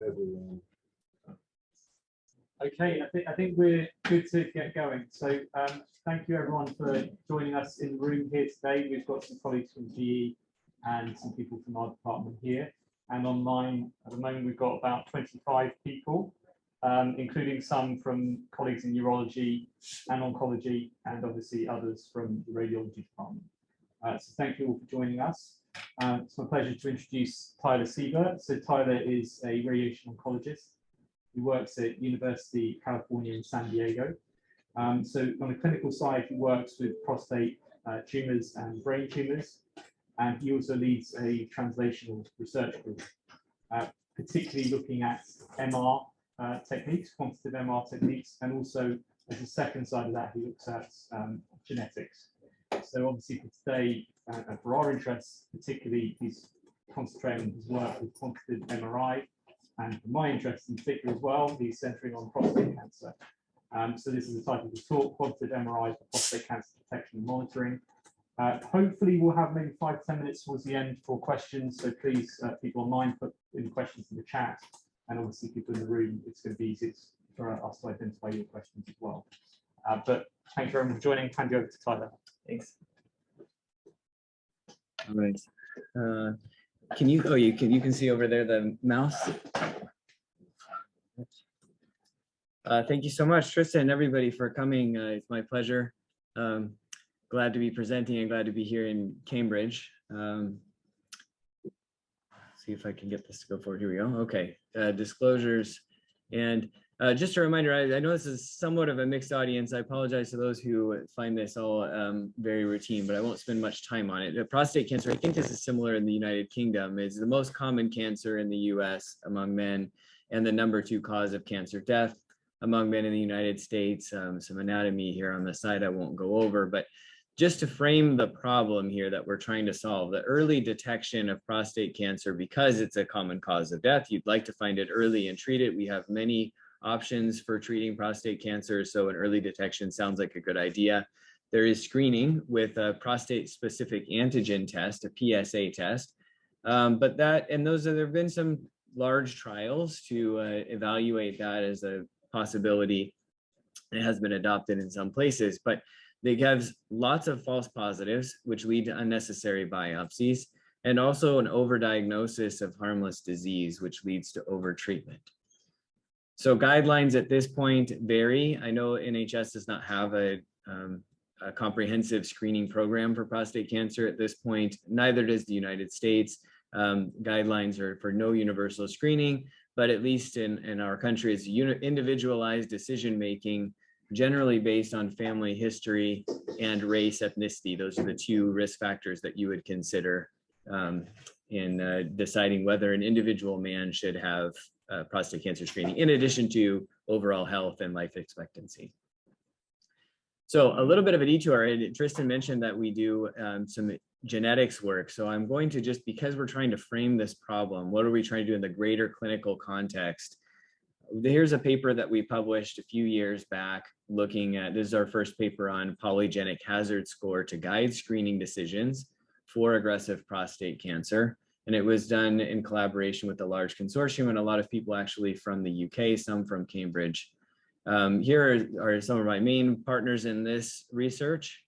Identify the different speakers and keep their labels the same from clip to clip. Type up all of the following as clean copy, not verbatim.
Speaker 1: everyone.
Speaker 2: Okay, I think we're good to get going. So thank you everyone for joining us in the room here today. We've got some colleagues from GE and some people from our department here. And online at the moment we've got about 25 people, including some from colleagues in urology and oncology, and obviously others from the radiology department. So thank you all for joining us. It's my pleasure to introduce Tyler Seibert. So Tyler is a radiation oncologist. He works at University of California in San Diego. So on the clinical side, he works with prostate tumors and brain tumors, and he also leads a translational research group, particularly looking at MR techniques, quantitative MR techniques, and also as a second side of that, he looks at genetics. So obviously for today, for our interests, particularly he's concentrating on his work with quantitative MRI. And for my interest in particular as well, he's centering on prostate cancer. So this is the title of the talk, Quantitative MRI for Prostate Cancer Detection and Monitoring. Hopefully we'll have maybe 5 to 10 minutes towards the end for questions. So please, people online, put in questions in the chat. And obviously people in the room, it's going to be easy for us to identify your questions as well. But thank you very much for joining. Hand you over to Tyler. Thanks.
Speaker 3: All right. Can you, oh, you can see over there the mouse? Thank you so much, Tristan, and everybody for coming. It's my pleasure. Glad to be presenting and glad to be here in Cambridge. See if I can get this to go forward. Here we go. Okay, disclosures. And just a reminder, I know this is somewhat of a mixed audience. I apologize to those who find this all very routine, but I won't spend much time on it. Prostate cancer, I think this is similar in the United Kingdom, is the most common cancer in the US among men and the #2 cause of cancer death among men in the United States. Some anatomy here on the side I won't go over, but just to frame the problem here that we're trying to solve, the early detection of prostate cancer, because it's a common cause of death, you'd like to find it early and treat it. We have many options for treating prostate cancer, so an early detection sounds like a good idea. There is screening with a prostate-specific antigen test, a PSA test, but there have been some large trials to evaluate that as a possibility. It has been adopted in some places, but they have lots of false positives, which lead to unnecessary biopsies, and also an overdiagnosis of harmless disease, which leads to overtreatment. So guidelines at this point vary. I know NHS does not have a comprehensive screening program for prostate cancer at this point. Neither does the United States. Guidelines are for no universal screening, but at least in our country, it's individualized decision-making, generally based on family history and race, ethnicity. Those are the 2 risk factors that you would consider in deciding whether an individual man should have prostate cancer screening, in addition to overall health and life expectancy. So a little bit of a detour. Tristan mentioned that we do some genetics work. So I'm going to just, because we're trying to frame this problem, what are we trying to do in the greater clinical context? Here's a paper that we published a few years back looking at, this is our first paper on polygenic hazard score to guide screening decisions for aggressive prostate cancer. And it was done in collaboration with a large consortium and a lot of people actually from the UK, some from Cambridge. Here are some of my main partners in this research.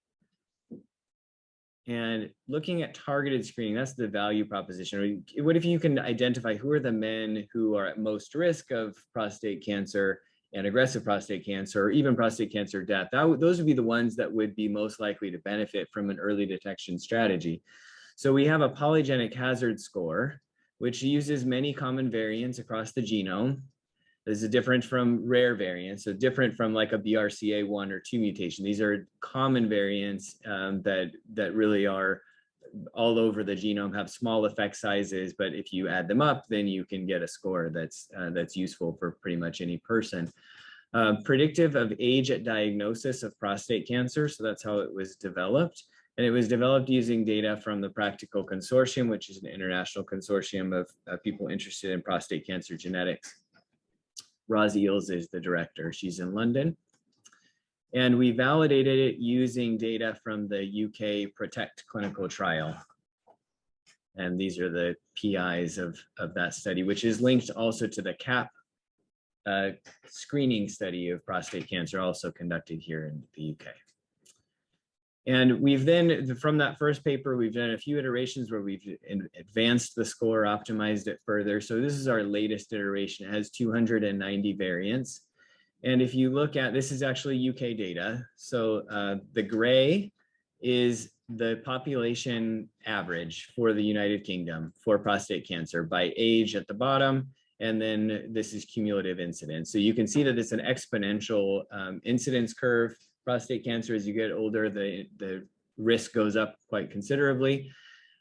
Speaker 3: And looking at targeted screening, that's the value proposition. What if you can identify who are the men who are at most risk of prostate cancer and aggressive prostate cancer, or even prostate cancer death? Those would be the ones that would be most likely to benefit from an early detection strategy. So we have a polygenic hazard score, which uses many common variants across the genome. This is different from rare variants, so different from like a BRCA1 or 2 mutation. These are common variants that really are all over the genome, have small effect sizes, but if you add them up, then you can get a score that's useful for pretty much any person. Predictive of age at diagnosis of prostate cancer, so that's how it was developed. And it was developed using data from the Practical Consortium, which is an international consortium of people interested in prostate cancer genetics. Roz Eels is the director. She's in London. And we validated it using data from the UK Protect clinical trial. And these are the PIs of that study, which is linked also to the CAP screening study of prostate cancer, also conducted here in the UK. And we've then, from that first paper, we've done a few iterations where we've advanced the score, optimized it further. So this is our latest iteration. It has 290 variants. And if you look at, this is actually UK data. So the gray is the population average for the United Kingdom for prostate cancer by age at the bottom. And then this is cumulative incidence. So you can see that it's an exponential incidence curve. Prostate cancer, as you get older, the risk goes up quite considerably.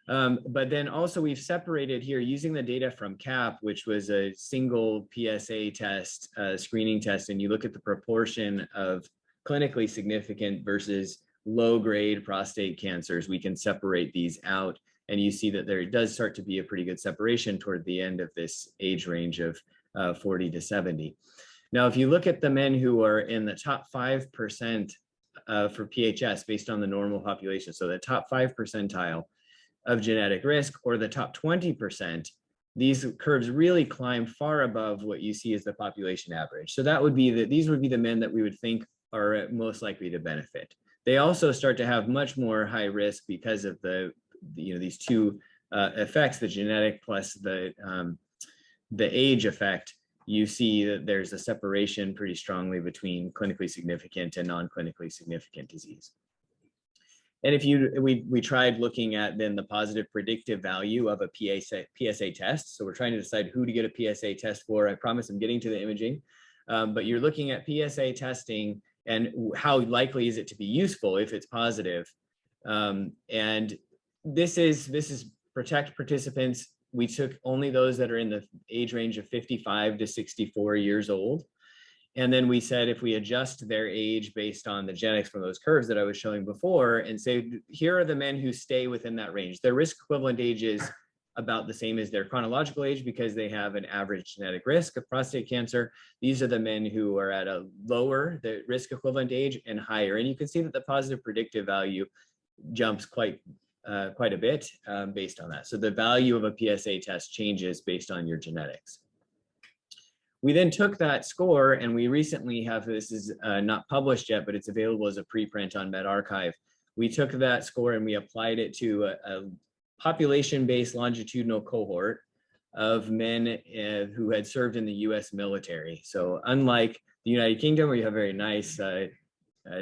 Speaker 3: But then also we've separated here using the data from CAP, which was a single PSA test, screening test, and you look at the proportion of clinically significant versus low-grade prostate cancers. We can separate these out, and you see that there does start to be a pretty good separation toward the end of this age range of 40 to 70. Now, if you look at the men who are in the top 5% for PHS based on the normal population, so the top 5 percentile of genetic risk or the top 20%, these curves really climb far above what you see as the population average. So that would be these would be the men that we would think are most likely to benefit. They also start to have much more high risk because of these two effects, the genetic plus the age effect. You see that there's a separation pretty strongly between clinically significant and non-clinically significant disease. And if we tried looking at then the positive predictive value of a PSA test. So we're trying to decide who to get a PSA test for. I promise I'm getting to the imaging, but you're looking at PSA testing and how likely is it to be useful if it's positive. And this is protect participants. We took only those that are in the age range of 55 to 64 years old. And then we said, if we adjust their age based on the genetics from those curves that I was showing before and say, here are the men who stay within that range. Their risk equivalent age is about the same as their chronological age because they have an average genetic risk of prostate cancer. These are the men who are at a lower, the risk equivalent age and higher. And you can see that the positive predictive value jumps quite a bit based on that. So the value of a PSA test changes based on your genetics. We then took that score and we recently have, this is not published yet, but it's available as a preprint on medRxiv. We took that score and we applied it to a population-based longitudinal cohort of men who had served in the US military. So unlike the United Kingdom, where you have a very nice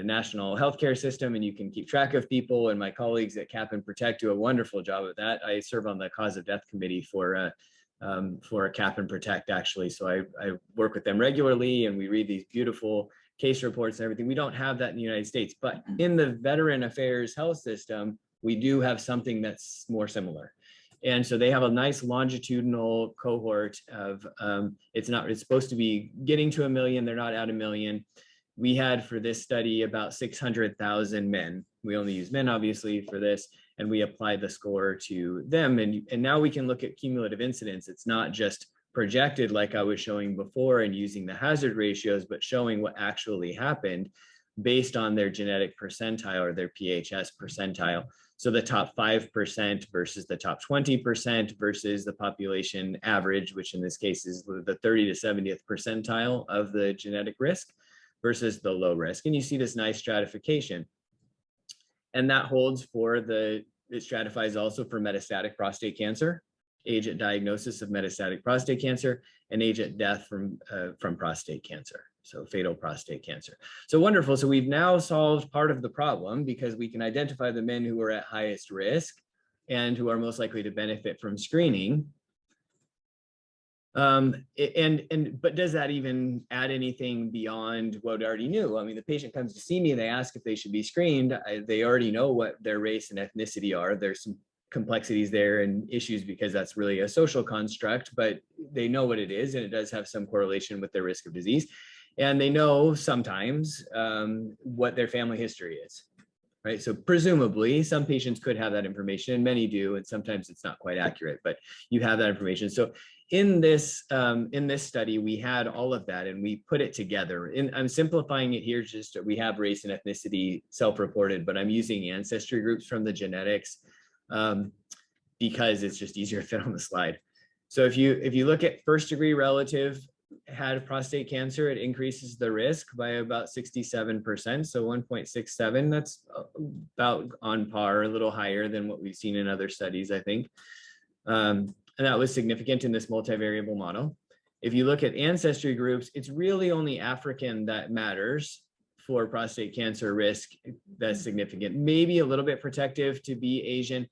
Speaker 3: national healthcare system and you can keep track of people, and my colleagues at CAP and Protect do a wonderful job of that. I serve on the cause of death committee for CAP and Protect, actually. So I work with them regularly and we read these beautiful case reports and everything. We don't have that in the United States, but in the Veteran Affairs health system, we do have something that's more similar. And so they have a nice longitudinal cohort of, it's supposed to be getting to 1 million. They're not at 1 million. We had for this study about 600,000 men. We only use men, obviously, for this. And we applied the score to them. And now we can look at cumulative incidence. It's not just projected like I was showing before and using the hazard ratios, but showing what actually happened based on their genetic percentile or their PHS percentile. So the top 5% versus the top 20% versus the population average, which in this case is the 30 to 70th percentile of the genetic risk versus the low risk. And you see this nice stratification. And that holds for it stratifies also for metastatic prostate cancer, age at diagnosis of metastatic prostate cancer, and age at death from prostate cancer, so fatal prostate cancer. So wonderful. So we've now solved part of the problem because we can identify the men who are at highest risk and who are most likely to benefit from screening. But does that even add anything beyond what I already knew? I mean, the patient comes to see me, they ask if they should be screened. They already know what their race and ethnicity are. There's some complexities there and issues because that's really a social construct, but they know what it is and it does have some correlation with their risk of disease. And they know sometimes what their family history is, right? So presumably some patients could have that information and many do, and sometimes it's not quite accurate, but you have that information. So in this study, we had all of that and we put it together. I'm simplifying it here, just we have race and ethnicity self-reported, but I'm using ancestry groups from the genetics. because it's just easier to fit on the slide. So if you look at first degree relative had prostate cancer, it increases the risk by about 67%. So 1.67, that's about on par, a little higher than what we've seen in other studies, I think. And that was significant in this multivariable model. If you look at ancestry groups, it's really only African that matters for prostate cancer risk. That's significant. Maybe a little bit protective to be Asian.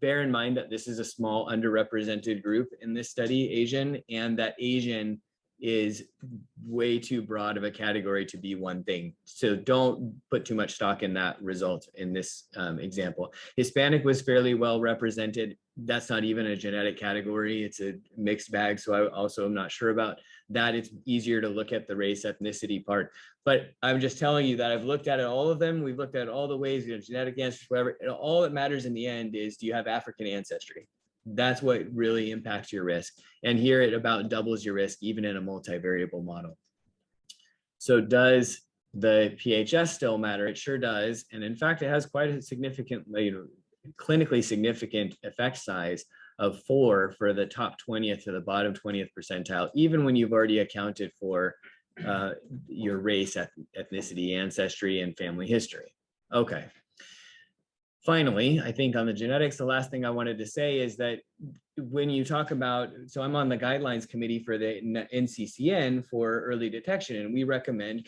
Speaker 3: Bear in mind that this is a small underrepresented group in this study, Asian, and that Asian is way too broad of a category to be one thing. So don't put too much stock in that result in this example. Hispanic was fairly well represented. That's not even a genetic category. It's a mixed bag. So I also am not sure about that. It's easier to look at the race ethnicity part. But I'm just telling you that I've looked at all of them. We've looked at all the ways, genetic ancestry, whatever. And all that matters in the end is, do you have African ancestry? That's what really impacts your risk. And here it about doubles your risk, even in a multivariable model. So does the PHS still matter? It sure does. And in fact, it has quite a significant, clinically significant effect size of 4 for the top 20th to the bottom 20th percentile, even when you've already accounted for your race, ethnicity, ancestry, and family history. Okay. Finally, I think on the genetics, the last thing I wanted to say is that when you talk about, so I'm on the guidelines committee for the NCCN for early detection, and we recommend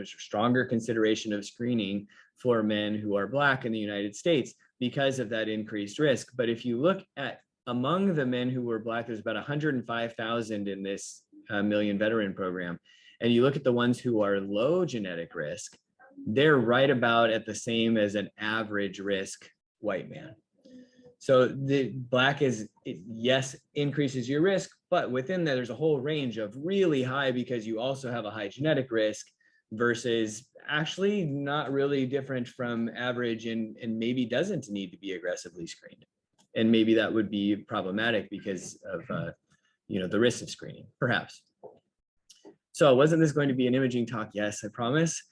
Speaker 3: stronger consideration of screening for men who are Black in the United States because of that increased risk. But if you look at among the men who were Black, there's about 105,000 in this Million Veteran Program. And you look at the ones who are low genetic risk, they're right about at the same as an average risk white man. So the Black is, yes, increases your risk, but within that, there's a whole range of really high because you also have a high genetic risk versus actually not really different from average and maybe doesn't need to be aggressively screened. And maybe that would be problematic because of the risk of screening, perhaps. So wasn't this going to be an imaging talk? Yes, I promise.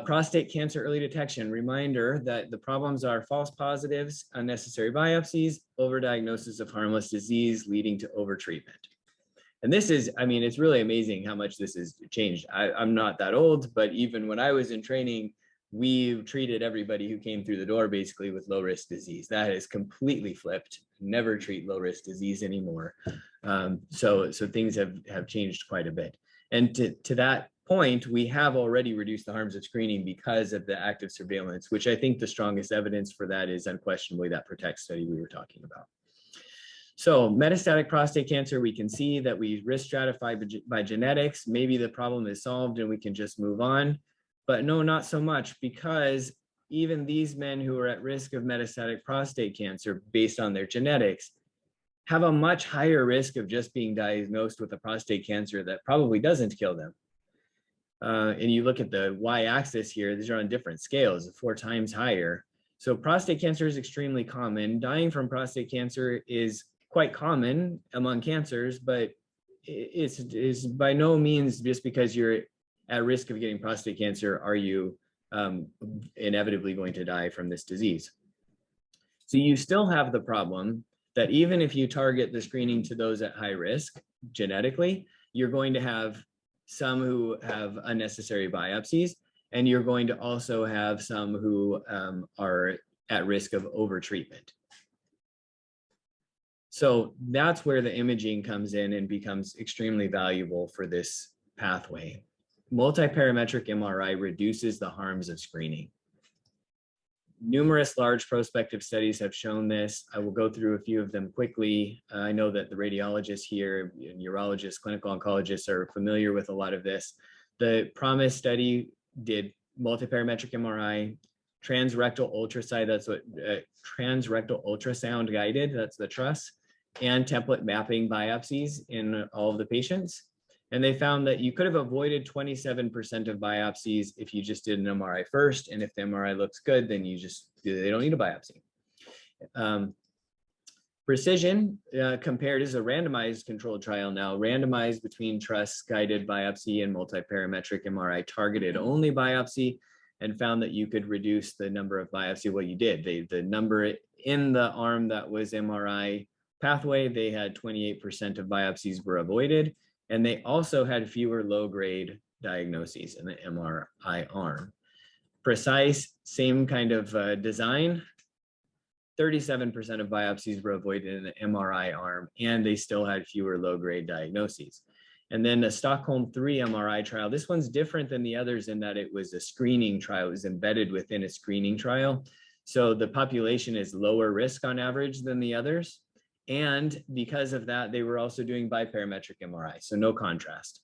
Speaker 3: Prostate cancer early detection. Reminder that the problems are false positives, unnecessary biopsies, overdiagnosis of harmless disease leading to overtreatment. And this is, it's really amazing how much this has changed. I'm not that old, but even when I was in training, we treated everybody who came through the door basically with low risk disease. That has completely flipped. Never treat low risk disease anymore. So things have changed quite a bit. And to that point, we have already reduced the harms of screening because of the active surveillance, which I think the strongest evidence for that is unquestionably that PROTECT study we were talking about. So metastatic prostate cancer, we can see that we risk stratify by genetics. Maybe the problem is solved and we can just move on. But no, not so much, because even these men who are at risk of metastatic prostate cancer based on their genetics have a much higher risk of just being diagnosed with a prostate cancer that probably doesn't kill them. And you look at the y-axis here, these are on different scales, 4 times higher. So prostate cancer is extremely common. Dying from prostate cancer is quite common among cancers, but it's by no means just because you're at risk of getting prostate cancer are you inevitably going to die from this disease. So you still have the problem that even if you target the screening to those at high risk genetically, you're going to have some who have unnecessary biopsies, and you're going to also have some who are at risk of overtreatment. So that's where the imaging comes in and becomes extremely valuable for this pathway. Multi-parametric MRI reduces the harms of screening. Numerous large prospective studies have shown this. I will go through a few of them quickly. I know that the radiologists here, urologists, clinical oncologists are familiar with a lot of this. The PROMISE study did multi-parametric MRI, transrectal ultrasound, that's what transrectal ultrasound guided, that's the TRUS, and template mapping biopsies in all of the patients. And they found that you could have avoided 27% of biopsies if you just did an MRI first. And if the MRI looks good, then they don't need a biopsy. Precision compared is a randomized controlled trial now, randomized between TRUS guided biopsy and multi-parametric MRI targeted only biopsy. and found that you could reduce the number of biopsy. Well, you did. The number in the arm that was MRI pathway, they had 28% of biopsies were avoided, and they also had fewer low-grade diagnoses in the MRI arm. Precise, same kind of design, 37% of biopsies were avoided in the MRI arm, and they still had fewer low-grade diagnoses. And then the Stockholm 3 MRI trial, this one's different than the others in that it was a screening trial. It was embedded within a screening trial. So the population is lower risk on average than the others. And because of that, they were also doing biparametric MRI, so no contrast.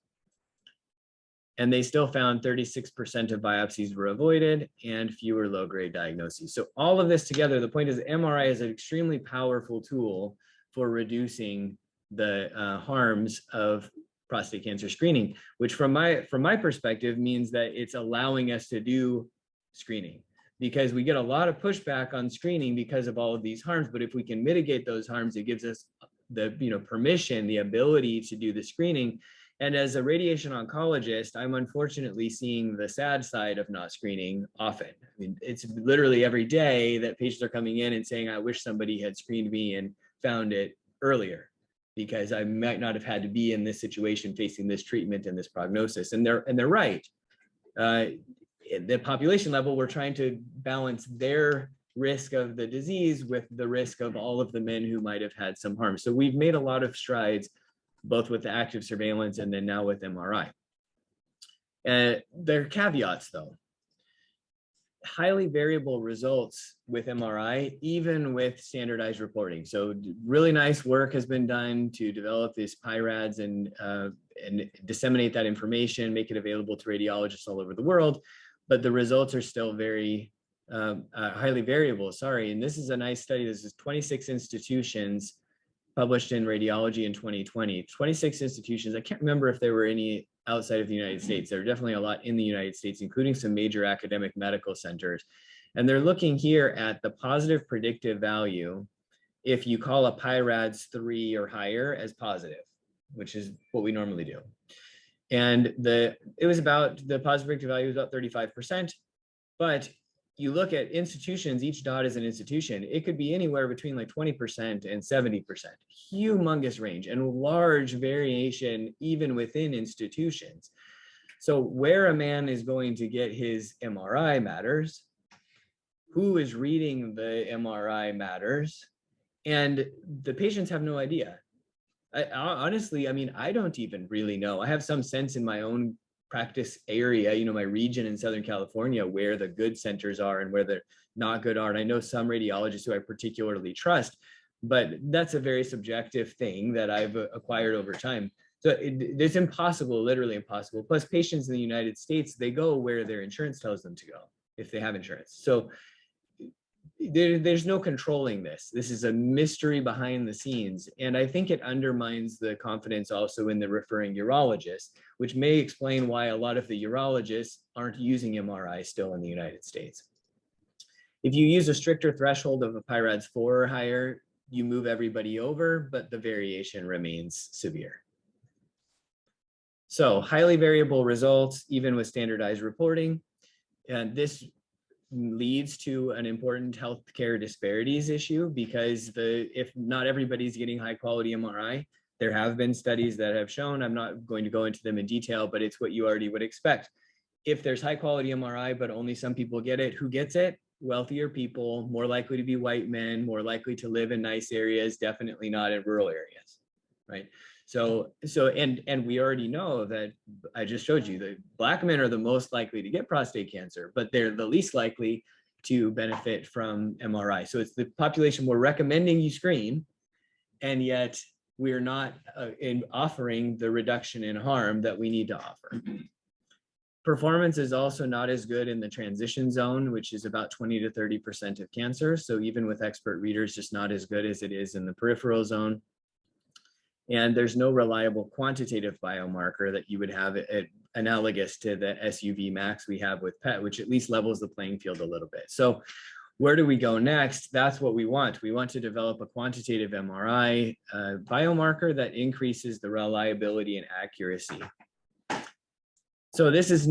Speaker 3: And they still found 36% of biopsies were avoided and fewer low-grade diagnoses. So all of this together, the point is MRI is an extremely powerful tool for reducing the harms of prostate cancer screening, which from my perspective means that it's allowing us to do screening, because we get a lot of pushback on screening because of all of these harms. But if we can mitigate those harms, it gives us the permission, the ability to do the screening. And as a radiation oncologist, I'm unfortunately seeing the sad side of not screening often. I mean, it's literally every day that patients are coming in and saying, I wish somebody had screened me and found it earlier, because I might not have had to be in this situation facing this treatment and this prognosis. And they're right. At the population level, we're trying to balance their risk of the disease with the risk of all of the men who might have had some harm. So we've made a lot of strides, both with the active surveillance and then now with MRI. There are caveats though. Highly variable results with MRI, even with standardized reporting. So really nice work has been done to develop this PI-RADS and disseminate that information, make it available to radiologists all over the world, but the results are still very highly variable, and this is a nice study. This is 26 institutions published in Radiology in 2020, 26 institutions. I can't remember if there were any outside of the United States. There are definitely a lot in the United States, including some major academic medical centers. And they're looking here at the positive predictive value if you call a PI-RADS 3 or higher as positive, which is what we normally do. And the positive predictive value was about 35%, but you look at institutions, each dot is an institution. It could be anywhere between like 20% and 70%, humongous range and large variation even within institutions. So where a man is going to get his MRI matters, who is reading the MRI matters, and the patients have no idea. Honestly, I mean, I don't even really know. I have some sense in my own practice area, my region in Southern California, where the good centers are and where the not good are. And I know some radiologists who I particularly trust, but that's a very subjective thing that I've acquired over time. So it's impossible, literally impossible. Plus patients in the United States, they go where their insurance tells them to go if they have insurance. So there's no controlling this. This is a mystery behind the scenes. And I think it undermines the confidence also in the referring urologist, which may explain why a lot of the urologists aren't using MRI still in the United States. If you use a stricter threshold of a PI-RADS 4 or higher, you move everybody over, but the variation remains severe. So highly variable results, even with standardized reporting. And this leads to an important healthcare disparities issue, because if not everybody's getting high quality MRI, there have been studies that have shown, I'm not going to go into them in detail, but it's what you already would expect. If there's high quality MRI, but only some people get it, who gets it? Wealthier people, more likely to be white men, more likely to live in nice areas, definitely not in rural areas, right? And we already know that, I just showed you that Black men are the most likely to get prostate cancer, but they're the least likely to benefit from MRI. So it's the population we're recommending you screen, and yet we're not offering the reduction in harm that we need to offer. Performance is also not as good in the transition zone, which is about 20 to 30% of cancer. So even with expert readers, just not as good as it is in the peripheral zone. And there's no reliable quantitative biomarker that you would have analogous to the SUV max we have with PET, which at least levels the playing field a little bit. So where do we go next? That's what we want. We want to develop a quantitative MRI biomarker that increases the reliability and accuracy. So this is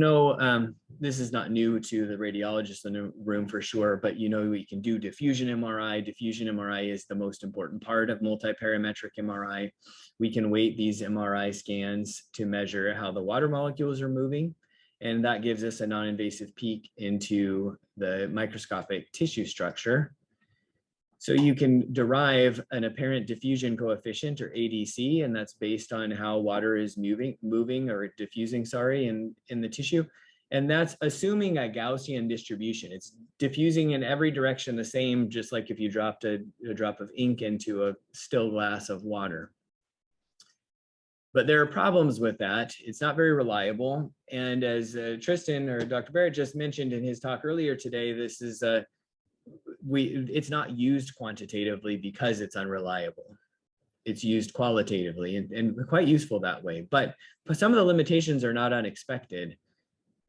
Speaker 3: this is not new to the radiologist in the room for sure, but we can do diffusion MRI. Diffusion MRI is the most important part of multi-parametric MRI. We can weight these MRI scans to measure how the water molecules are moving, and that gives us a non-invasive peek into the microscopic tissue structure. So you can derive an apparent diffusion coefficient, or ADC, and that's based on how water is moving or diffusing, in the tissue. And that's assuming a Gaussian distribution. It's diffusing in every direction the same, just like if you dropped a drop of ink into a still glass of water. But there are problems with that. It's not very reliable. And as Tristan or Dr. Barrett just mentioned in his talk earlier today, this is it's not used quantitatively because it's unreliable. It's used qualitatively and quite useful that way. But some of the limitations are not unexpected,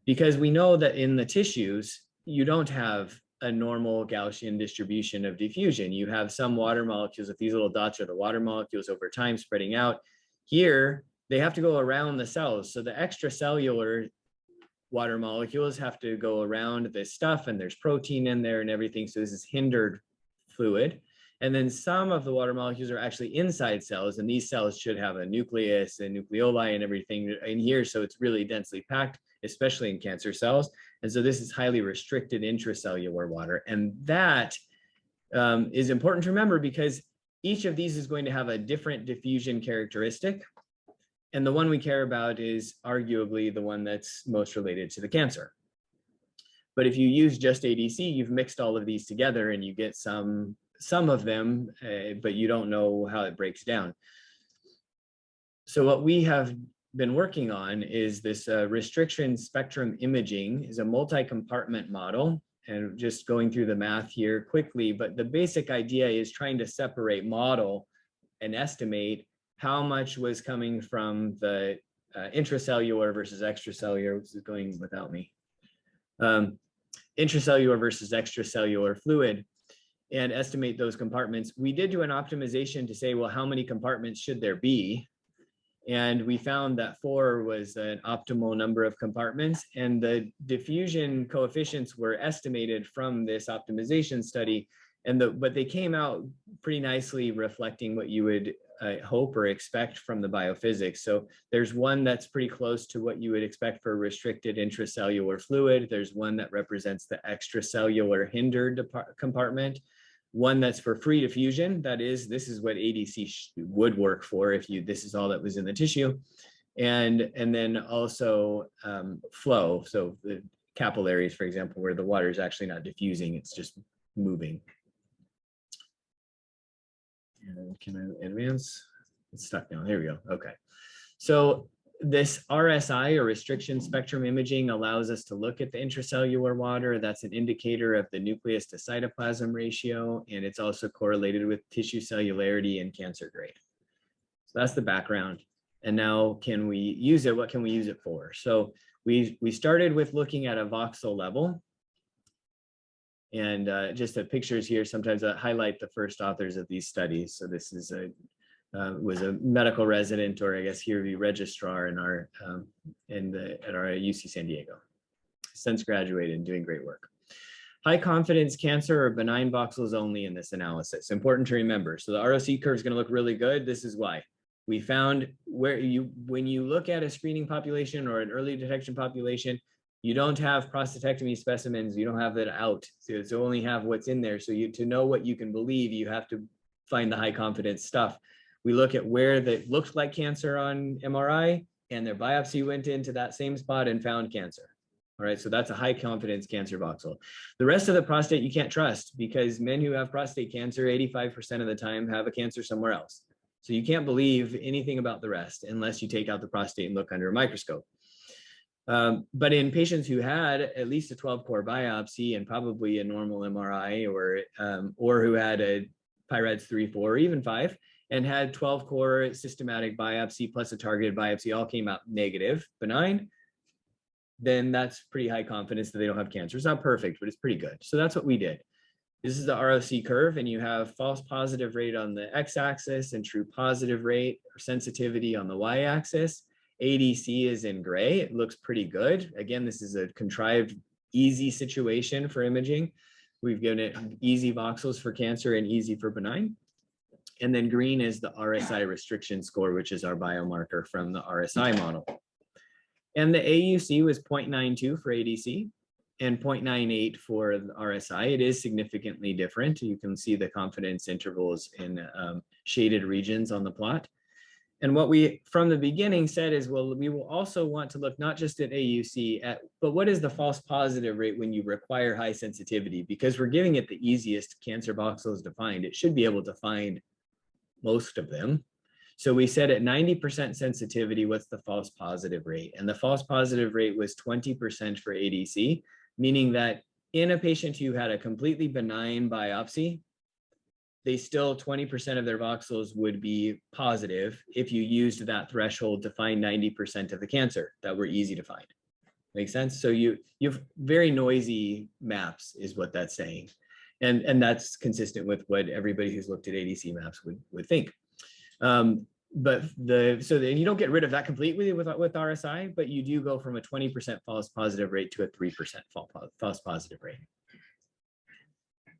Speaker 3: because we know that in the tissues, you don't have a normal Gaussian distribution of diffusion. You have some water molecules. If these little dots are the water molecules over time spreading out, here they have to go around the cells. So the extracellular water molecules have to go around this stuff, and there's protein in there and everything. So this is hindered fluid. And then some of the water molecules are actually inside cells, and these cells should have a nucleus and nucleoli and everything in here. So it's really densely packed, especially in cancer cells. And so this is highly restricted intracellular water. And that is important to remember, because each of these is going to have a different diffusion characteristic. And the one we care about is arguably the one that's most related to the cancer. But if you use just ADC, you've mixed all of these together and you get some of them, but you don't know how it breaks down. So what we have been working on is this restriction spectrum imaging. Is a multi-compartment model. And just going through the math here quickly, but the basic idea is trying to separate, model, and estimate how much was coming from the intracellular versus extracellular, which is going without me, intracellular versus extracellular fluid, and estimate those compartments. We did do an optimization to say, well, how many compartments should there be? And we found that 4 was an optimal number of compartments, and the diffusion coefficients were estimated from this optimization study, but they came out pretty nicely reflecting what you would hope or expect from the biophysics. So there's one that's pretty close to what you would expect for restricted intracellular fluid. There's one that represents the extracellular hindered compartment. One that's for free diffusion. That is, this is what ADC would work for if this is all that was in the tissue. And then also flow. So the capillaries, for example, where the water is actually not diffusing, it's just moving. And can I advance? It's stuck now. Here we go. Okay. So this RSI, or restriction spectrum imaging, allows us to look at the intracellular water. That's an indicator of the nucleus to cytoplasm ratio, and it's also correlated with tissue cellularity and cancer grade. So that's the background. And now, can we use it? What can we use it for? So we started with looking at a voxel level. And just the pictures here sometimes highlight the first authors of these studies. So this is was a medical resident, or I guess here we registrar in our at our UC San Diego. Since graduated and doing great work. High confidence cancer or benign voxels only in this analysis. Important to remember. So the ROC curve is going to look really good. This is why. We found when you look at a screening population or an early detection population, you don't have prostatectomy specimens. You don't have that out. So it's only have what's in there. So to know what you can believe, you have to find the high confidence stuff. We look at where that looked like cancer on MRI, and their biopsy went into that same spot and found cancer. All right, so that's a high confidence cancer voxel. The rest of the prostate you can't trust, because men who have prostate cancer 85% of the time have a cancer somewhere else. So you can't believe anything about the rest unless you take out the prostate and look under a microscope. But in patients who had at least a 12-core biopsy and probably a normal MRI, or who had a PI-RADS 3, 4, or even 5, and had 12-core systematic biopsy plus a targeted biopsy, all came out negative, benign, then that's pretty high confidence that they don't have cancer. It's not perfect, but it's pretty good. So that's what we did. This is the ROC curve, and you have false positive rate on the x-axis and true positive rate or sensitivity on the y-axis. ADC is in gray. It looks pretty good. Again, this is a contrived, easy situation for imaging. We've given it easy voxels for cancer and easy for benign. And then green is the RSI restriction score, which is our biomarker from the RSI model. And the AUC was 0.92 for ADC and 0.98 for the RSI. It is significantly different. You can see the confidence intervals in shaded regions on the plot. And what we from the beginning said is, well, we will also want to look not just at AUC, but what is the false positive rate when you require high sensitivity? Because we're giving it the easiest cancer voxels to find. It should be able to find most of them. So we said at 90% sensitivity, what's the false positive rate? And the false positive rate was 20% for ADC, meaning that in a patient who had a completely benign biopsy, they still 20% of their voxels would be positive if you used that threshold to find 90% of the cancer that were easy to find. Make sense? So you have very noisy maps is what that's saying. And that's consistent with what everybody who's looked at ADC maps would think. But you don't get rid of that completely with RSI, but you do go from a 20% false positive rate to a 3% false positive rate.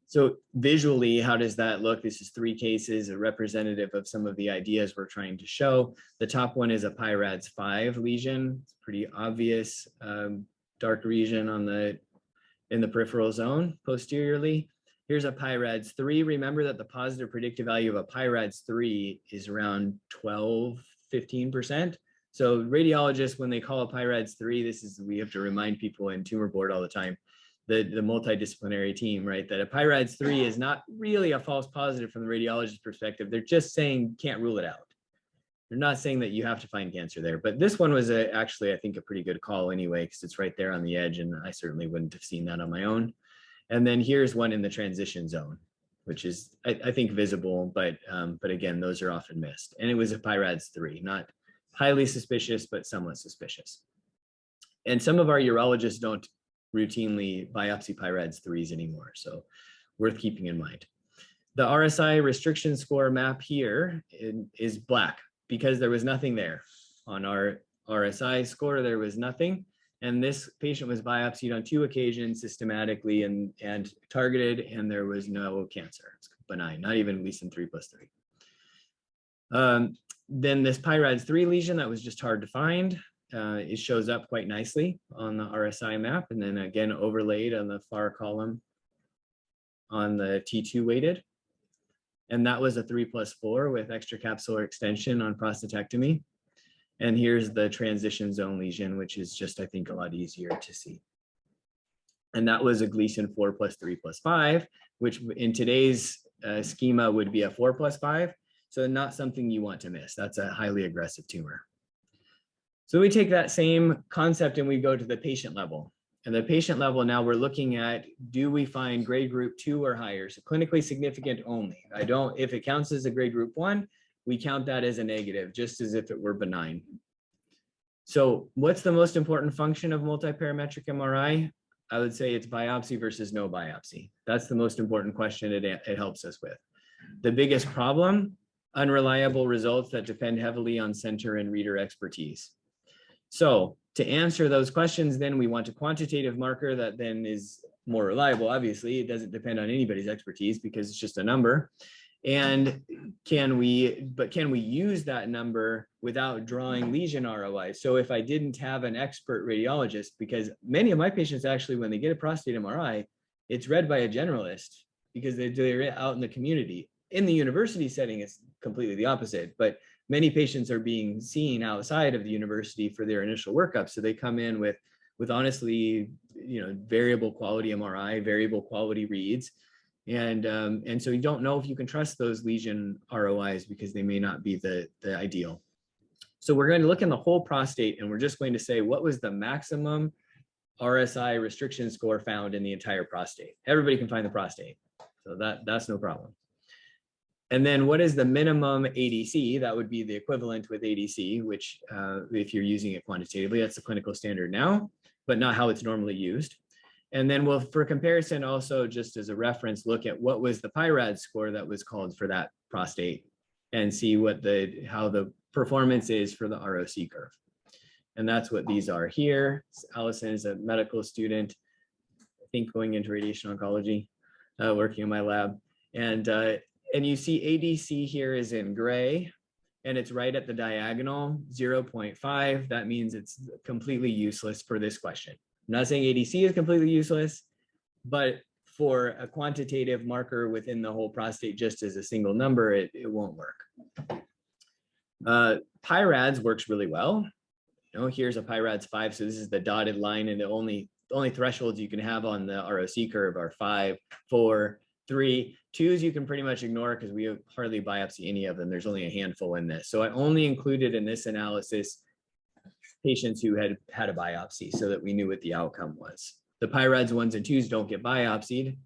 Speaker 3: So visually, how does that look? This is 3 cases, a representative of some of the ideas we're trying to show. The top one is a PI-RADS 5 lesion. It's pretty obvious, dark region in the peripheral zone posteriorly. Here's a PI-RADS 3. Remember that the positive predictive value of a PI-RADS 3 is around 12–15%. So radiologists, when they call a PI-RADS 3, we have to remind people in tumor board all the time, the multidisciplinary team, right? That a PI-RADS 3 is not really a false positive from the radiologist's perspective. They're just saying can't rule it out. They're not saying that you have to find cancer there. But this one was actually, I think, a pretty good call anyway, because it's right there on the edge, and I certainly wouldn't have seen that on my own. And then here's one in the transition zone, which is, I think, visible, but again, those are often missed. And it was a PI-RADS 3, not highly suspicious, but somewhat suspicious. And some of our urologists don't routinely biopsy PI-RADS 3s anymore, so worth keeping in mind. The RSI restriction score map here is black because there was nothing there. On our RSI score, there was nothing. And this patient was biopsied on 2 occasions systematically and targeted, and there was no cancer. It's benign, not even Gleason 3+3. Then this PI-RADS 3 lesion that was just hard to find, it shows up quite nicely on the RSI map, and then again overlaid on the far column on the T2 weighted. And that was a 3+4 with extracapsular extension on prostatectomy. And here's the transition zone lesion, which is just, I think, a lot easier to see. And that was a Gleason 4+3+5, which in today's schema would be a 4+5. So not something you want to miss. That's a highly aggressive tumor. So we take that same concept and we go to the patient level. And the patient level, now we're looking at, do we find grade group 2 or higher? So clinically significant only. If it counts as a grade group 1, we count that as a negative, just as if it were benign. So what's the most important function of multiparametric MRI? I would say it's biopsy versus no biopsy. That's the most important question it helps us with. The biggest problem, unreliable results that depend heavily on center and reader expertise. So to answer those questions, then we want a quantitative marker that then is more reliable. Obviously, it doesn't depend on anybody's expertise because it's just a number. And can we use that number without drawing lesion ROI? So if I didn't have an expert radiologist, because many of my patients actually, when they get a prostate MRI, it's read by a generalist because they're out in the community. In the university setting, it's completely the opposite, but many patients are being seen outside of the university for their initial workup. So they come in with honestly, variable quality MRI, variable quality reads. And so you don't know if you can trust those lesion ROIs because they may not be the ideal. So we're going to look in the whole prostate, and we're just going to say, what was the maximum RSI restriction score found in the entire prostate? Everybody can find the prostate, so that's no problem. And then what is the minimum ADC? That would be the equivalent with ADC, which if you're using it quantitatively, that's the clinical standard now, but not how it's normally used. And then we'll, for comparison, also just as a reference, look at what was the PI-RADS score that was called for that prostate and see how the performance is for the ROC curve. And that's what these are here. Allison is a medical student, I think going into radiation oncology, working in my lab. And you see ADC here is in gray, and it's right at the diagonal, 0.5. That means it's completely useless for this question. I'm not saying ADC is completely useless, but for a quantitative marker within the whole prostate, just as a single number, it won't work. PI-RADS works really well. You know, here's a PI-RADS 5, so this is the dotted line, and the only thresholds you can have on the ROC curve are 5, 4, 3. 2s you can pretty much ignore because we hardly biopsy any of them. There's only a handful in this. So I only included in this analysis patients who had had a biopsy so that we knew what the outcome was. The PI-RADS 1s and 2s don't get biopsied.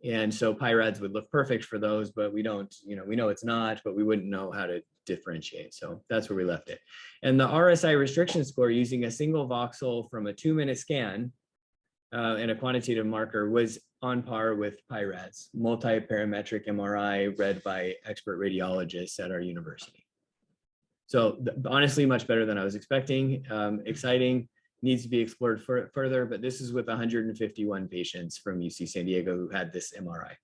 Speaker 3: And so PI-RADS would look perfect for those, but we don't, you know, we know it's not, but we wouldn't know how to differentiate. So that's where we left it. And the RSI restriction score using a single voxel from a 2-minute scan and a quantitative marker was on par with PI-RADS, multi-parametric MRI read by expert radiologists at our university. So honestly, much better than I was expecting. Exciting, needs to be explored further, but this is with 151 patients from UC San Diego who had this MRI.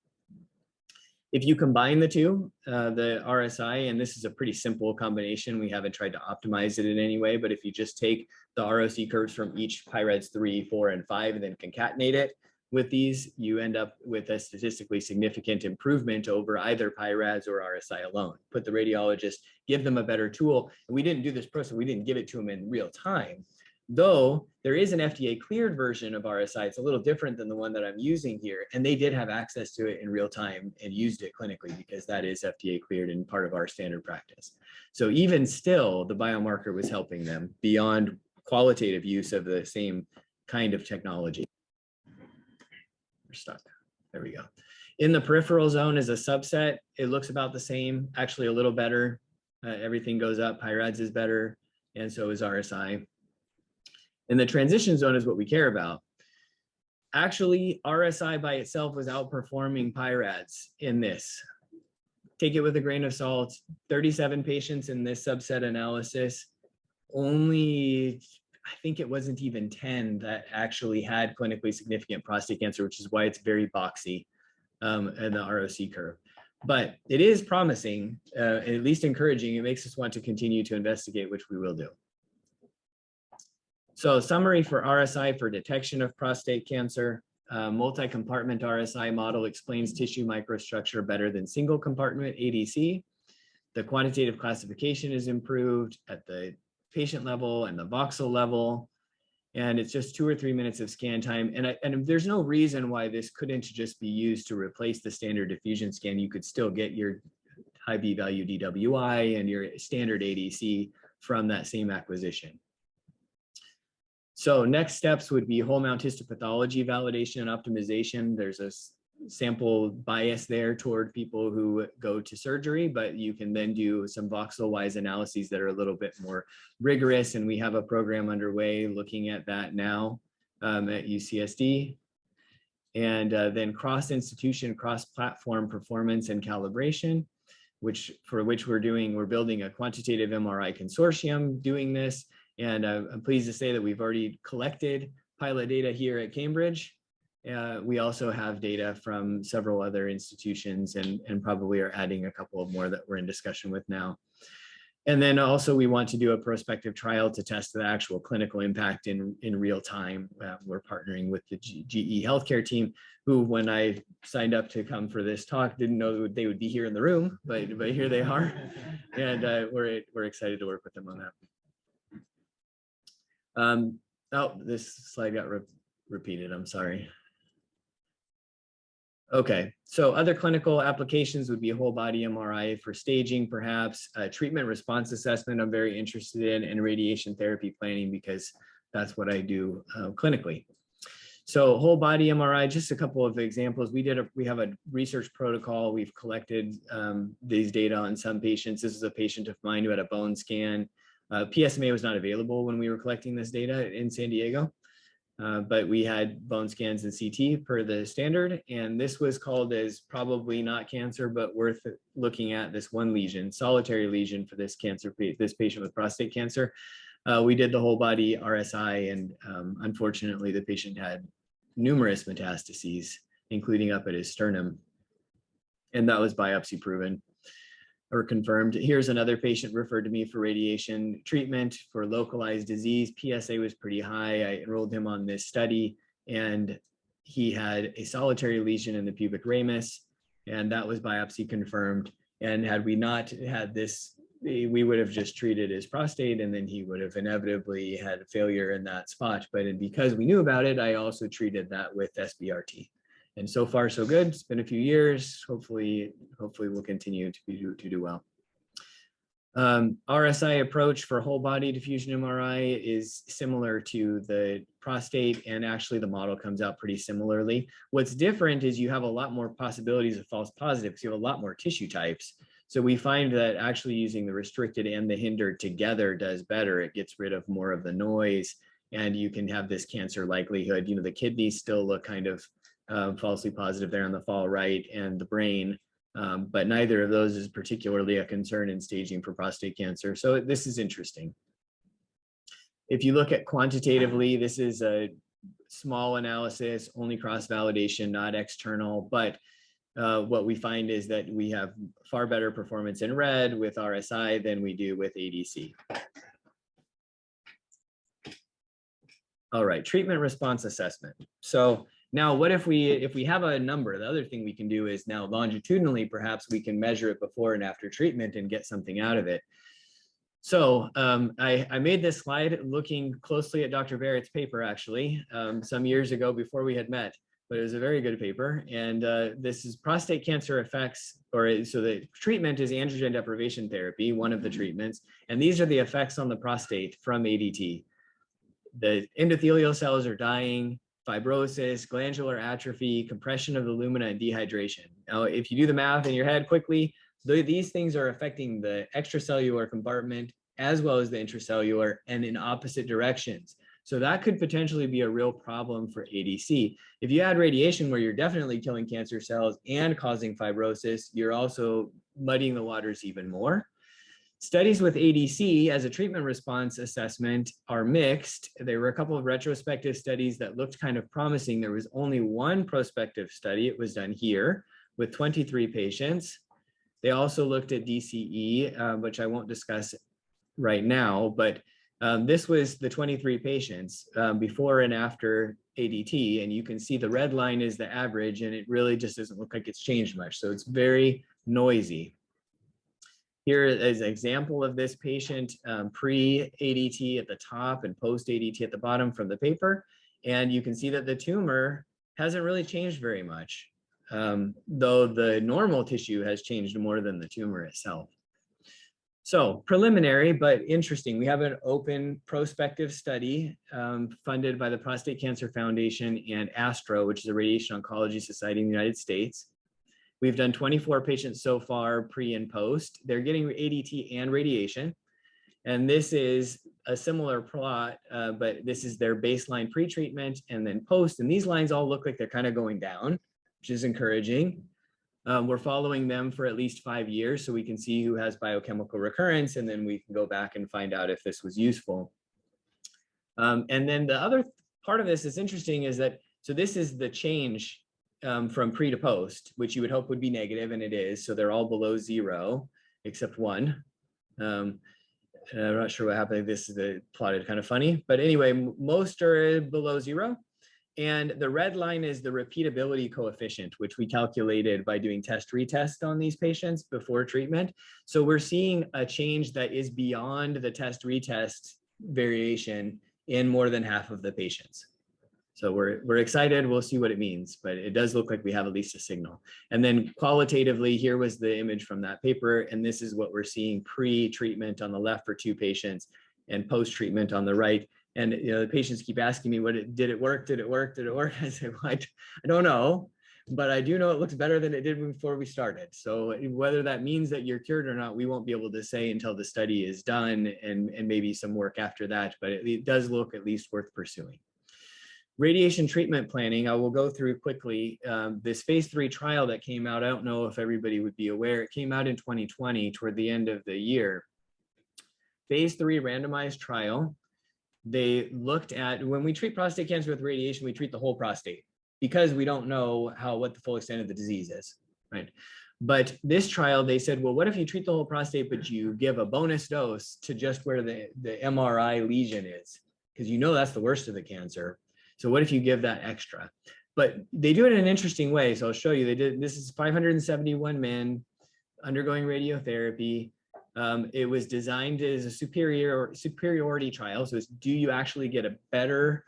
Speaker 3: If you combine the two, the RSI, and this is a pretty simple combination, we haven't tried to optimize it in any way, but if you just take the ROC curves from each PI-RADS 3, 4, and 5, and then concatenate it with these, you end up with a statistically significant improvement over either PI-RADS or RSI alone. Put the radiologist, give them a better tool. And we didn't do this process, we didn't give it to them in real time. Though there is an FDA cleared version of RSI, it's a little different than the one that I'm using here. And they did have access to it in real time and used it clinically because that is FDA cleared and part of our standard practice. So even still, the biomarker was helping them beyond qualitative use of the same kind of technology. We're stuck. There we go. In the peripheral zone as a subset, it looks about the same, actually a little better. Everything goes up, PI-RADS is better, and so is RSI. And the transition zone is what we care about. Actually, RSI by itself was outperforming PI-RADS in this. Take it with a grain of salt. 37 patients in this subset analysis. Only, I think it wasn't even 10 that actually had clinically significant prostate cancer, which is why it's very boxy in the ROC curve. But it is promising, at least encouraging. It makes us want to continue to investigate, which we will do. So summary for RSI for detection of prostate cancer. Multi-compartment RSI model explains tissue microstructure better than single compartment ADC. The quantitative classification is improved at the patient level and the voxel level. And it's just 2 or 3 minutes of scan time. And there's no reason why this couldn't just be used to replace the standard diffusion scan. You could still get your high B-value DWI and your standard ADC from that same acquisition. So next steps would be whole mount histopathology validation and optimization. There's a sample bias there toward people who go to surgery, but you can then do some voxel-wise analyses that are a little bit more rigorous. And we have a program underway looking at that now at UCSD. And then cross-institution, cross-platform performance and calibration, for which we're building a quantitative MRI consortium doing this. And I'm pleased to say that we've already collected pilot data here at Cambridge. We also have data from several other institutions and probably are adding a couple of more that we're in discussion with now. And then also we want to do a prospective trial to test the actual clinical impact in real time. We're partnering with the GE healthcare team, who when I signed up to come for this talk, didn't know they would be here in the room, but here they are. And we're excited to work with them on that. Oh, this slide got repeated, I'm sorry. Okay, so other clinical applications would be a whole body MRI for staging, perhaps, treatment response assessment I'm very interested in, and radiation therapy planning because that's what I do clinically. So whole body MRI, just a couple of examples. We have a research protocol. We've collected these data on some patients. This is a patient of mine who had a bone scan. PSMA was not available when we were collecting this data in San Diego, but we had bone scans and CT per the standard, and this was called as probably not cancer, but worth looking at. This one lesion, solitary lesion for this patient with prostate cancer. We did the whole body RSI, and unfortunately, the patient had numerous metastases, including up at his sternum. And that was biopsy proven or confirmed. Here's another patient referred to me for radiation treatment for localized disease. PSA was pretty high. I enrolled him on this study, and he had a solitary lesion in the pubic ramus, and that was biopsy confirmed. And had we not had this, we would have just treated his prostate, and then he would have inevitably had a failure in that spot. But because we knew about it, I also treated that with SBRT. And so far, so good. It's been a few years. Hopefully we'll continue to do well. RSI approach for whole body diffusion MRI is similar to the prostate, and actually the model comes out pretty similarly. What's different is you have a lot more possibilities of false positives. You have a lot more tissue types. So we find that actually using the restricted and the hindered together does better. It gets rid of more of the noise, and you can have this cancer likelihood. You know, the kidneys still look kind of falsely positive there on the far right, and the brain, but neither of those is particularly a concern in staging for prostate cancer. So this is interesting. If you look at quantitatively, this is a small analysis, only cross-validation, not external, but what we find is that we have far better performance in red with RSI than we do with ADC. All right, treatment response assessment. So now what if we have a number? The other thing we can do is now longitudinally, perhaps we can measure it before and after treatment and get something out of it. So I made this slide looking closely at Dr. Barrett's paper, actually, some years ago before we had met, but it was a very good paper. And this is prostate cancer effects, so the treatment is androgen deprivation therapy, one of the treatments. And these are the effects on the prostate from ADT. The endothelial cells are dying, fibrosis, glandular atrophy, compression of the lumina, and dehydration. Now, if you do the math in your head quickly, these things are affecting the extracellular compartment as well as the intracellular, and in opposite directions. So that could potentially be a real problem for ADC. If you add radiation where you're definitely killing cancer cells and causing fibrosis, you're also muddying the waters even more. Studies with ADC as a treatment response assessment are mixed. There were a couple of retrospective studies that looked kind of promising. There was only one prospective study. It was done here with 23 patients. They also looked at DCE, which I won't discuss right now, but this was the 23 patients before and after ADT, and you can see the red line is the average, and it really just doesn't look like it's changed much. So it's very noisy. Here is an example of this patient pre-ADT at the top and post-ADT at the bottom from the paper. And you can see that the tumor hasn't really changed very much, though the normal tissue has changed more than the tumor itself. So preliminary, but interesting. We have an open prospective study funded by the Prostate Cancer Foundation and ASTRO, which is a radiation oncology society in the United States. We've done 24 patients so far, pre and post. They're getting ADT and radiation. And this is a similar plot, but this is their baseline pre-treatment and then post. And these lines all look like they're kind of going down, which is encouraging. We're following them for at least 5 years so we can see who has biochemical recurrence, and then we can go back and find out if this was useful. And then the other part of this is interesting is that, so this is the change from pre to post, which you would hope would be negative, and it is. So they're all below 0, except one. I'm not sure what happened. This is plotted kind of funny, but anyway, most are below 0. And the red line is the repeatability coefficient, which we calculated by doing test-retest on these patients before treatment. So we're seeing a change that is beyond the test-retest variation in more than half of the patients. So we're excited. We'll see what it means, but it does look like we have at least a signal. And then qualitatively, here was the image from that paper, and this is what we're seeing pre-treatment on the left for 2 patients and post-treatment on the right. And the patients keep asking me, did it work? Did it work? Did it work? I say, well, I don't know, but I do know it looks better than it did before we started. So whether that means that you're cured or not, we won't be able to say until the study is done and maybe some work after that, but it does look at least worth pursuing. Radiation treatment planning, I will go through quickly. This phase 3 trial that came out, I don't know if everybody would be aware, it came out in 2020 toward the end of the year. phase 3 randomized trial. They looked at, when we treat prostate cancer with radiation, we treat the whole prostate because we don't know what the full extent of the disease is, right? But this trial, they said, well, what if you treat the whole prostate, but you give a bonus dose to just where the MRI lesion is? Because you know that's the worst of the cancer. So what if you give that extra? But they do it in an interesting way. So I'll show you. They did, this is 571 men undergoing radiotherapy. It was designed as a superiority trial. So it's, do you actually get a better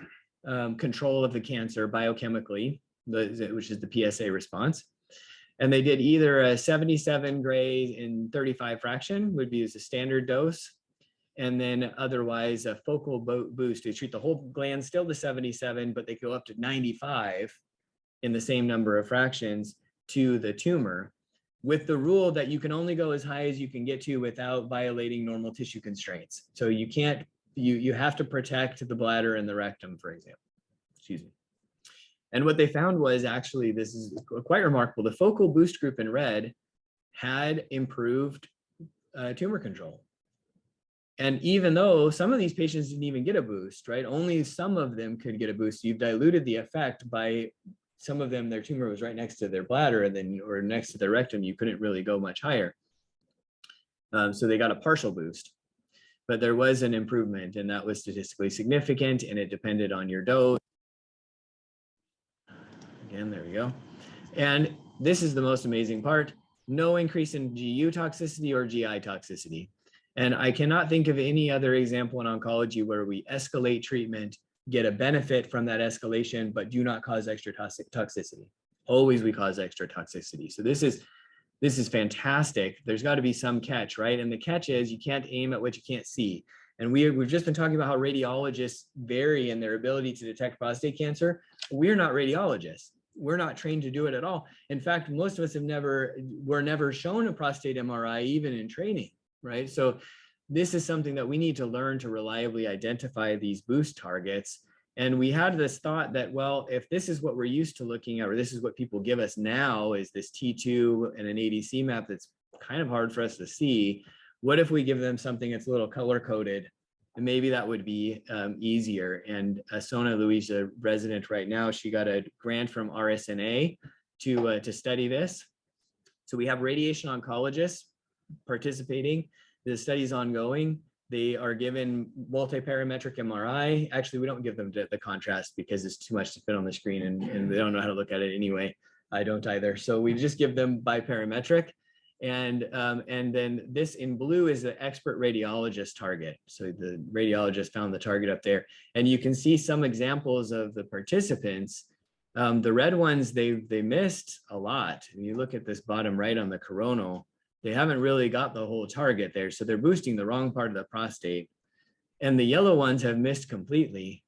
Speaker 3: control of the cancer biochemically, which is the PSA response. And they did either a 77 gray in 35 fraction would be as a standard dose. And then otherwise a focal boost to treat the whole gland still to 77, but they go up to 95 in the same number of fractions to the tumor, with the rule that you can only go as high as you can get to without violating normal tissue constraints. So you can't, you have to protect the bladder and the rectum, for example. Excuse me. And what they found was, actually, this is quite remarkable. The focal boost group in red had improved tumor control. And even though some of these patients didn't even get a boost, right? Only some of them could get a boost. You've diluted the effect by some of them, their tumor was right next to their bladder and then, or next to their rectum, you couldn't really go much higher. So they got a partial boost, but there was an improvement and that was statistically significant and it depended on your dose. Again, there we go. And this is the most amazing part. No increase in GU toxicity or GI toxicity. And I cannot think of any other example in oncology where we escalate treatment, get a benefit from that escalation, but do not cause extra toxicity. Always we cause extra toxicity. So this is fantastic. There's got to be some catch, right? And the catch is you can't aim at what you can't see. And we've just been talking about how radiologists vary in their ability to detect prostate cancer. We're not radiologists. We're not trained to do it at all. In fact, most of us were never shown a prostate MRI, even in training, right? So this is something that we need to learn to reliably identify these boost targets. And we had this thought that, well, if this is what we're used to looking at, or this is what people give us now is this T2 and an ADC map that's kind of hard for us to see, what if we give them something that's a little color coded? And maybe that would be easier. And Sona Louise, a resident right now, she got a grant from RSNA to study this. So we have radiation oncologists participating. The study is ongoing. They are given multi-parametric MRI. Actually, we don't give them the contrast because it's too much to fit on the screen and they don't know how to look at it anyway. I don't either. So we just give them biparametric. And then this in blue is the expert radiologist target. So the radiologist found the target up there. And you can see some examples of the participants. The red ones, they missed a lot. When you look at this bottom right on the coronal, they haven't really got the whole target there. So they're boosting the wrong part of the prostate. And the yellow ones have missed completely.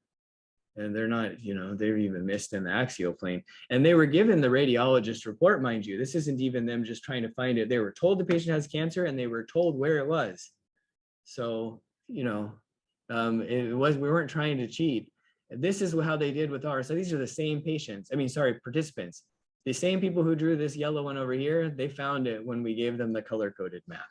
Speaker 3: And they're not, they're even missed in the axial plane. And they were given the radiologist report, mind you. This isn't even them just trying to find it. They were told the patient has cancer and they were told where it was. So, we weren't trying to cheat. This is how they did with ours. So these are the same patients. Participants. The same people who drew this yellow one over here, they found it when we gave them the color-coded map.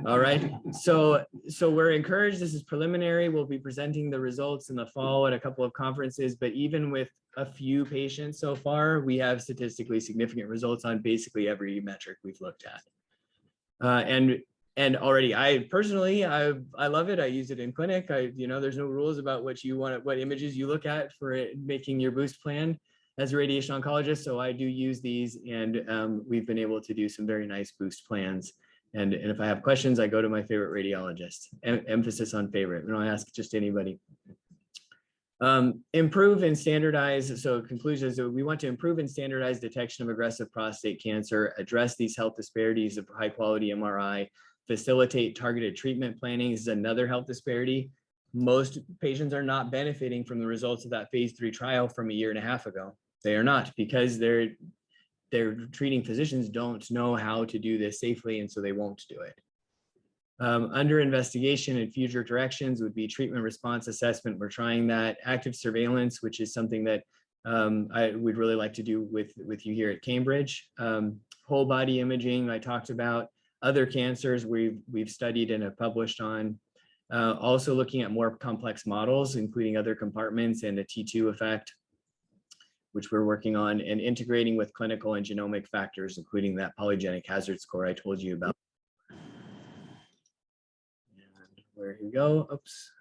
Speaker 3: All right, so we're encouraged. This is preliminary. We'll be presenting the results in the fall at a couple of conferences, but even with a few patients so far, we have statistically significant results on basically every metric we've looked at. And already, I personally love it. I use it in clinic. There's no rules about what images you look at for making your boost plan as a radiation oncologist. So I do use these, and we've been able to do some very nice boost plans. And if I have questions, I go to my favorite radiologist. Emphasis on favorite. We don't ask just anybody. Improve and standardize. So conclusions, we want to improve and standardize detection of aggressive prostate cancer, address these health disparities of high quality MRI, facilitate targeted treatment planning. This is another health disparity. Most patients are not benefiting from the results of that phase 3 trial from a year and a half ago. They are not, because their treating physicians don't know how to do this safely, and so they won't do it. Under investigation and future directions would be treatment response assessment. We're trying that. Active surveillance, which is something that I would really like to do with you here at Cambridge. Whole body imaging, I talked about. other cancers we've studied and have published on. Also looking at more complex models, including other compartments and a T2 effect, which we're working on, and integrating with clinical and genomic factors, including that polygenic hazard score I told you about. And where you go, oops.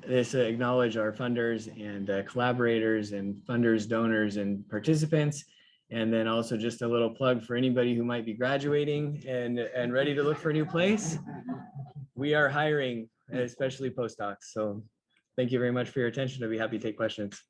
Speaker 3: This acknowledge our funders and collaborators and funders, donors, and participants. And then also just a little plug for anybody who might be graduating and ready to look for a new place. We are hiring, especially postdocs. So thank you very much for your attention. I'd be happy to take questions.